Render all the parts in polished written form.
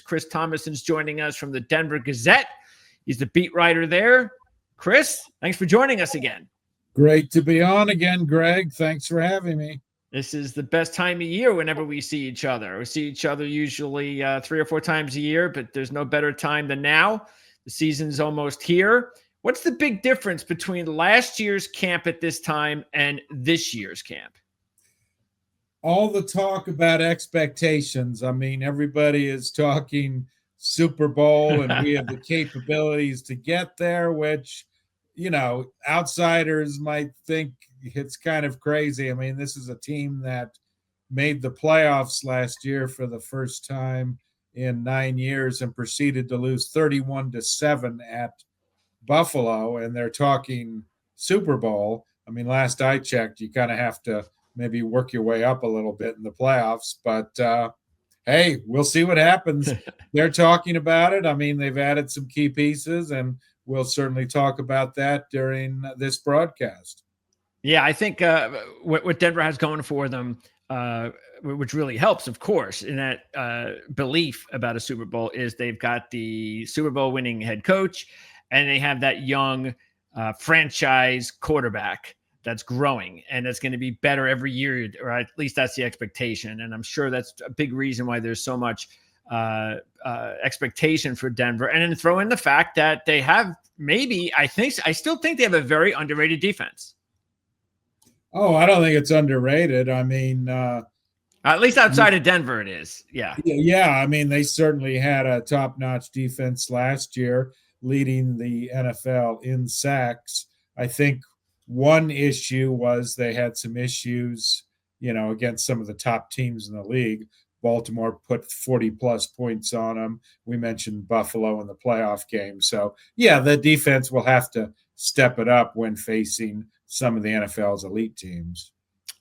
Chris Tomasson's joining us from the Denver Gazette. He's the beat writer there. Chris, thanks for joining us again. Great to be on again, Greg. Thanks for having me. This is the best time of year whenever we see each other. We see each other usually 3 or 4 times a year, but there's no better time than now. The season's almost here. What's the big difference between last year's camp at this time and this year's camp? All the talk about expectations. I mean, everybody is talking Super Bowl, and we have the capabilities to get there, which, outsiders might think it's kind of crazy. I mean, this is a team that made the playoffs last year for the first time in 9 years and proceeded to lose 31-7 at Buffalo, and they're talking Super Bowl. I mean, last I checked, you kind of have to maybe work your way up a little bit in the playoffs, but hey, we'll see what happens. They're talking about it. I mean, they've added some key pieces, and we'll certainly talk about that during this broadcast. Yeah, I think what Denver has going for them, which really helps, of course, in that belief about a Super Bowl, is they've got the Super Bowl winning head coach, and they have that young franchise quarterback that's growing, and that's going to be better every year, or at least that's the expectation. And I'm sure that's a big reason why there's so much expectation for Denver. And then throw in the fact that they have I still think they have a very underrated defense. Oh, I don't think it's underrated. I mean, at least outside of Denver, it is. Yeah. Yeah. I mean, they certainly had a top-notch defense last year, leading the NFL in sacks. I think one issue was they had some issues, against some of the top teams in the league. Baltimore put 40-plus points on them. We mentioned Buffalo in the playoff game. So, yeah, the defense will have to step it up when facing some of the NFL's elite teams.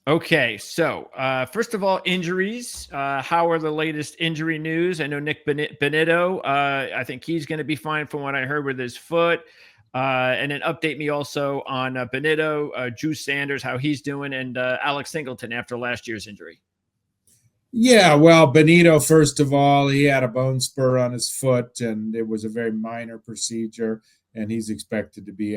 Okay, so first of all, injuries. How are the latest injury news? I know Nick Benito, I think he's going to be fine from what I heard with his foot. And then update me also on Benito, Drew Sanders, how he's doing, and Alex Singleton after last year's injury. Yeah, well, Benito, first of all, he had a bone spur on his foot, and it was a very minor procedure, and he's expected to be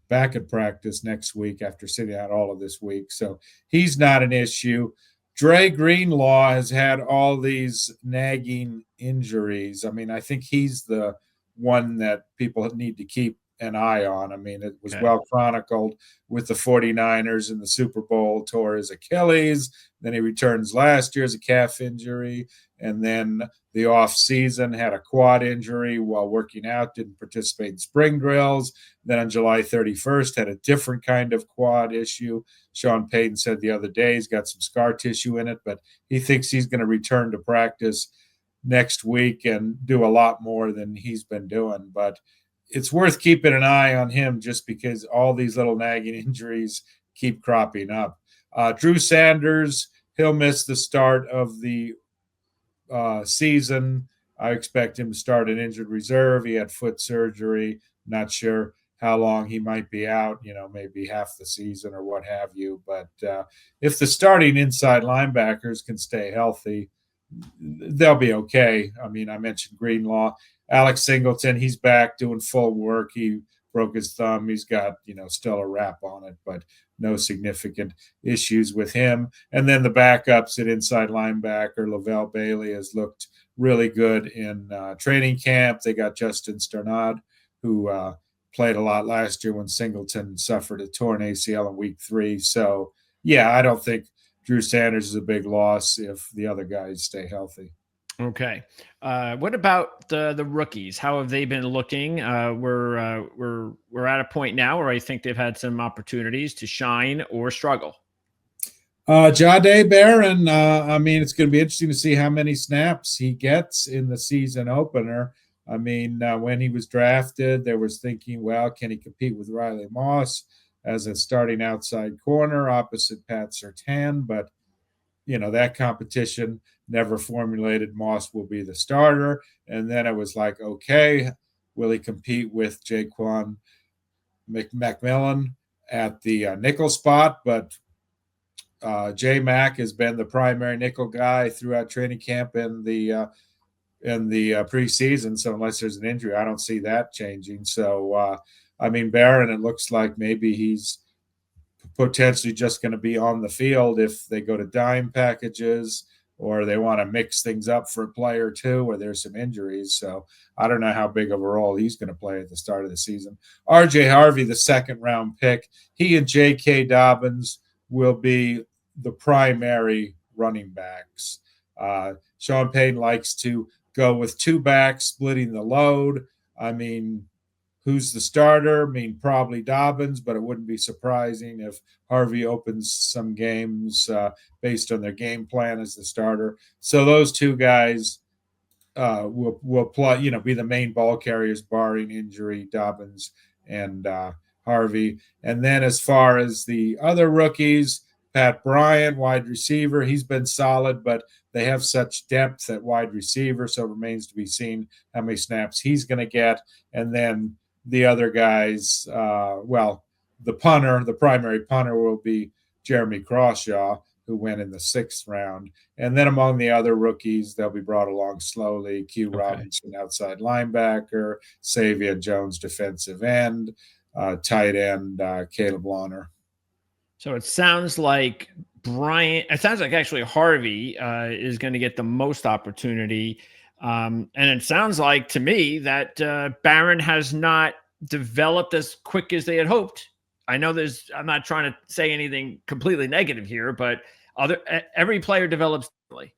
back at practice next week after sitting out all of this week. So he's not an issue. Dre Greenlaw has had all these nagging injuries. I mean, I think he's the one that people need to keep an eye on. I mean, it was well chronicled with the 49ers in the Super Bowl, tore his Achilles. Then he returns last year as a calf injury. And then the off season had a quad injury while working out, didn't participate in spring drills. Then on July 31st, had a different kind of quad issue. Sean Payton said the other day he's got some scar tissue in it, but he thinks he's going to return to practice next week and do a lot more than he's been doing. But it's worth keeping an eye on him just because all these little nagging injuries keep cropping up. Drew Sanders, he'll miss the start of the season. I expect him to start an injured reserve. He had foot surgery. Not sure how long he might be out, maybe half the season or what have you. But if the starting inside linebackers can stay healthy, they'll be okay. I mean, I mentioned Greenlaw. Alex Singleton, he's back doing full work. He broke his thumb. He's got, still a wrap on it, but no significant issues with him. And then the backups at inside linebacker, Lavelle Bailey, has looked really good in training camp. They got Justin Sternad, who played a lot last year when Singleton suffered a torn ACL in week 3. So, yeah, I don't think Drew Sanders is a big loss if the other guys stay healthy. Okay. What about the rookies? How have they been looking? We're at a point now where I think they've had some opportunities to shine or struggle. Jahdae Barron, I mean, it's going to be interesting to see how many snaps he gets in the season opener. I mean, when he was drafted, there was thinking, well, can he compete with Riley Moss as a starting outside corner opposite Pat Surtain? But, that competition never formulated. Moss will be the starter. And then it was like, okay, will he compete with Jaquan McMillan at the nickel spot? But J-Mac has been the primary nickel guy throughout training camp and the in the preseason. So unless there's an injury, I don't see that changing. So, I mean, Barron, it looks like maybe he's potentially just going to be on the field if they go to dime packages or they want to mix things up for a play or two where there's some injuries. So I don't know how big of a role he's going to play at the start of the season. RJ Harvey, the second round pick, he and J.K. Dobbins will be the primary running backs. Sean Payton likes to go with two backs, splitting the load. I mean, who's the starter? I mean, probably Dobbins, but it wouldn't be surprising if Harvey opens some games based on their game plan as the starter. So those two guys will play, be the main ball carriers, barring injury, Dobbins and Harvey. And then as far as the other rookies, Pat Bryant, wide receiver, he's been solid, but they have such depth at wide receiver, so it remains to be seen how many snaps he's going to get. And then the other guys, the primary punter will be Jeremy Crawshaw, who went in the 6th round. And then among the other rookies, they'll be brought along slowly. Q Robinson, outside linebacker, Savion Jones, defensive end, tight end, Caleb Lawner. So it sounds like actually Harvey is going to get the most opportunity. And it sounds like to me that Barron has not developed as quick as they had hoped. I know I'm not trying to say anything completely negative here, but every player develops differently.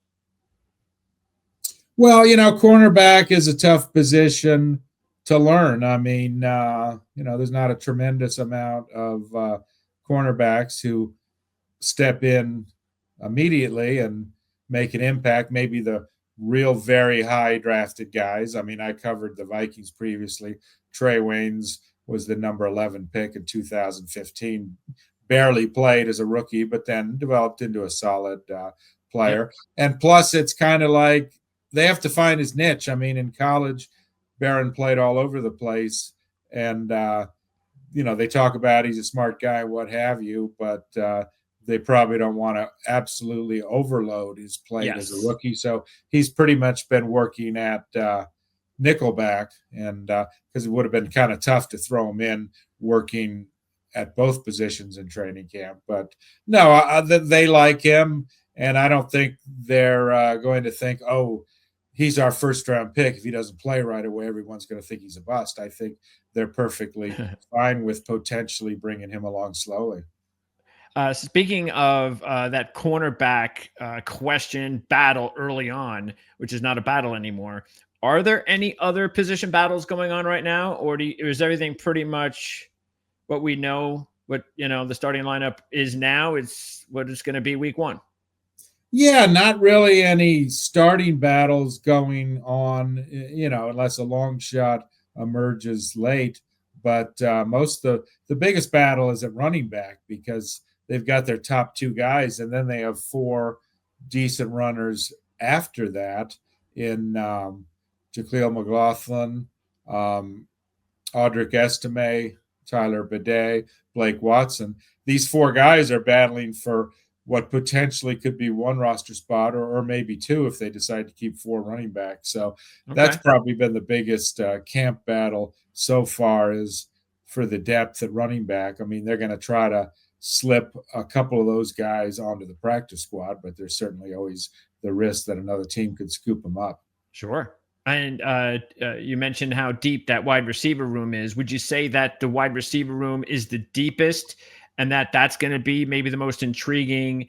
Well, cornerback is a tough position to learn. I mean, there's not a tremendous amount of cornerbacks who step in immediately and make an impact. Maybe the real very high drafted guys. I mean, I covered the Vikings previously. Trey Waynes was the number 11 pick in 2015. Barely played as a rookie, but then developed into a solid player. And plus, it's kind of like they have to find his niche. I mean, in college, Barron played all over the place. And, they talk about he's a smart guy, what have you, but they probably don't want to absolutely overload his plate as a rookie. So he's pretty much been working at nickelback, and because it would have been kind of tough to throw him in working at both positions in training camp. But no, they like him, and I don't think they're going to think, oh, he's our first-round pick. If he doesn't play right away, everyone's going to think he's a bust. I think they're perfectly fine with potentially bringing him along slowly. Speaking of that cornerback question battle early on, which is not a battle anymore, are there any other position battles going on right now, or is everything pretty much what we know, what the starting lineup is now? It's what it's going to be week 1. Yeah, not really any starting battles going on, unless a long shot emerges late. But most of the biggest battle is at running back, because they've got their top 2 guys, and then they have 4 decent runners after that in Jahleel McLaughlin, Audric Estime, Tyler Bidet, Blake Watson. These 4 guys are battling for what potentially could be 1 roster spot or maybe 2 if they decide to keep 4 running backs. So that's probably been the biggest camp battle so far, is for the depth at running back. I mean, they're going to try to slip a couple of those guys onto the practice squad, but there's certainly always the risk that another team could scoop them up. Sure. And you mentioned how deep that wide receiver room is. Would you say that the wide receiver room is the deepest, and that's going to be maybe the most intriguing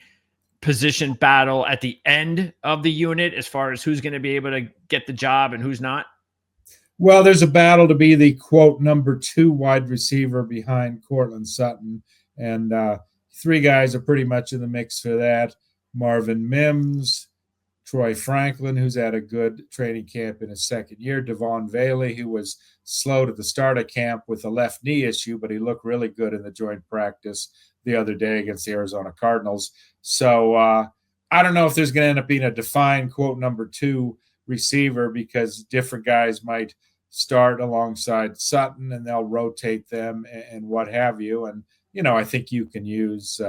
position battle at the end of the unit, as far as who's going to be able to get the job and who's not? Well, there's a battle to be the, quote, number 2 wide receiver behind Cortland Sutton. And 3 guys are pretty much in the mix for that. Marvin Mims, Troy Franklin, who's had a good training camp in his second year, Devon Bailey, who was slow to the start of camp with a left knee issue, but he looked really good in the joint practice the other day against the Arizona Cardinals. So I don't know if there's going to end up being a defined, quote, number 2 receiver, because different guys might start alongside Sutton and they'll rotate them and what have you. And, I think you can use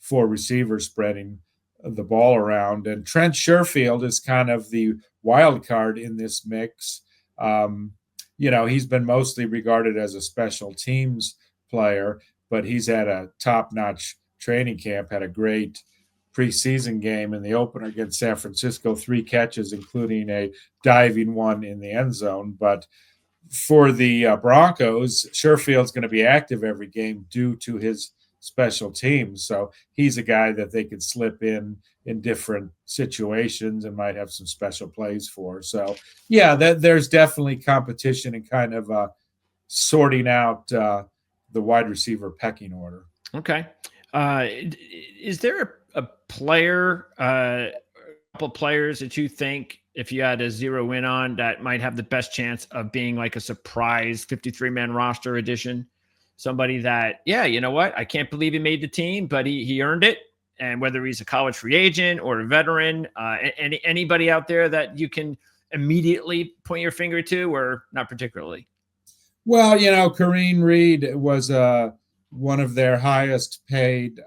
4 receivers spreading the ball around. And Trent Sherfield is kind of the wild card in this mix. He's been mostly regarded as a special teams player, but he's had a top-notch training camp, had a great preseason game in the opener against San Francisco, 3 catches, including a diving one in the end zone. But for the Broncos, Sherfield's going to be active every game due to his special teams. So he's a guy that they could slip in different situations and might have some special plays for. So, yeah, there's definitely competition and kind of sorting out the wide receiver pecking order. Okay. Is there a player, a couple players that you think, if you had to zero in on, that might have the best chance of being like a surprise 53-man roster addition? Somebody that, yeah, you know what? I can't believe he made the team, but he earned it. And whether he's a college free agent or a veteran, anybody out there that you can immediately point your finger to, or not particularly? Well, Kareem Reed was one of their highest paid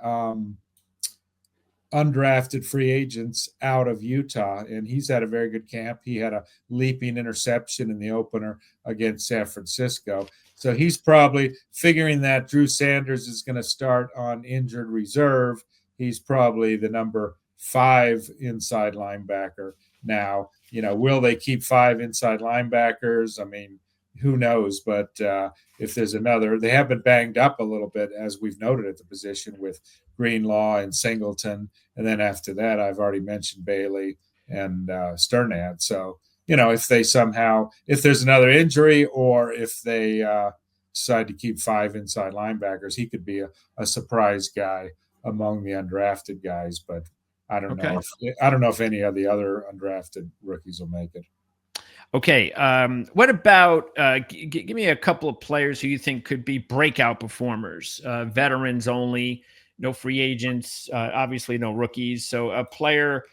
undrafted free agents out of Utah, and he's had a very good camp. He had a leaping interception in the opener against San Francisco. So he's probably figuring that Drew Sanders is going to start on injured reserve. He's probably the number 5 inside linebacker now. Will they keep 5 inside linebackers? I mean, who knows? But if there's another, they have been banged up a little bit, as we've noted at the position with Greenlaw and Singleton. And then after that, I've already mentioned Bailey and Sternad. So, if there's another injury, or if they decide to keep 5 inside linebackers, he could be a surprise guy among the undrafted guys. But I don't know if any of the other undrafted rookies will make it. Okay. What about give me a couple of players who you think could be breakout performers, veterans only, no free agents, obviously no rookies. So a player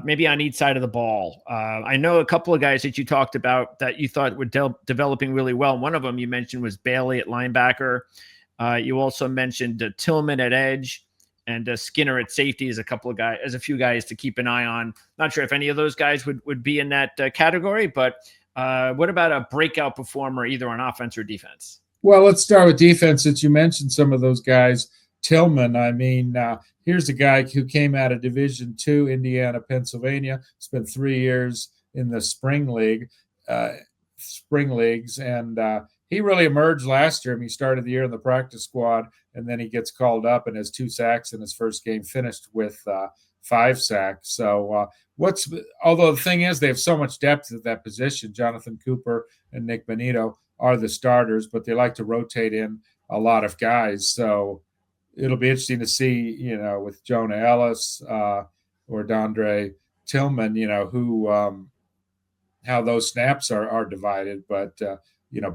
maybe on each side of the ball. I know a couple of guys that you talked about that you thought were developing really well. One of them you mentioned was Bailey at linebacker. You also mentioned Tillman at edge, and Skinner at safety as a few guys to keep an eye on. Not sure if any of those guys would be in that category, but what about a breakout performer either on offense or defense? Well, let's start with defense, since you mentioned some of those guys. Tillman, I mean, here's a guy who came out of Division II, Indiana, Pennsylvania, spent 3 years in the spring leagues, and he really emerged last year. I mean, he started the year in the practice squad, and then he gets called up and has 2 sacks in his first game, finished with 5 sacks. So although the thing is, they have so much depth at that position. Jonathan Cooper and Nick Benito are the starters, but they like to rotate in a lot of guys. So it'll be interesting to see, with Jonah Ellis or Dondre Tillman, how those snaps are divided. But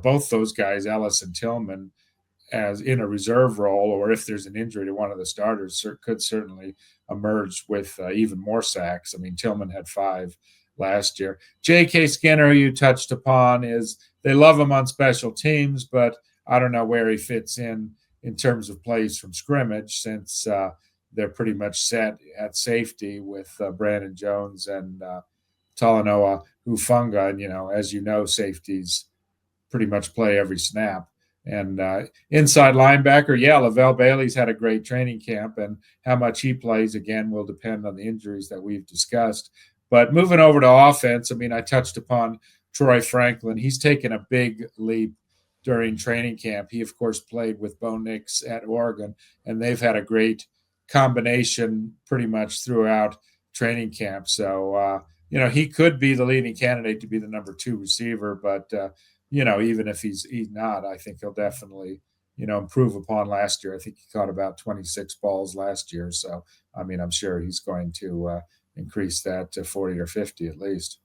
both those guys, Ellis and Tillman, as in a reserve role, or if there's an injury to one of the starters, could certainly emerge with even more sacks. I mean, Tillman had 5 last year. J.K. Skinner, who you touched upon, they love him on special teams, but I don't know where he fits in terms of plays from scrimmage, since they're pretty much set at safety with Brandon Jones and Talanoa Hufanga. And, as you know, safeties pretty much play every snap. And inside linebacker, Lavelle Bailey's had a great training camp, and how much he plays, again, will depend on the injuries that we've discussed. But moving over to offense, I mean, I touched upon Troy Franklin. He's taken a big leap during training camp. He, of course, played with Bo Nix at Oregon, and they've had a great combination pretty much throughout training camp. So, he could be the leading candidate to be the number 2 receiver, but even if he's not, I think he'll definitely, improve upon last year. I think he caught about 26 balls last year. So, I mean, I'm sure he's going to increase that to 40 or 50 at least.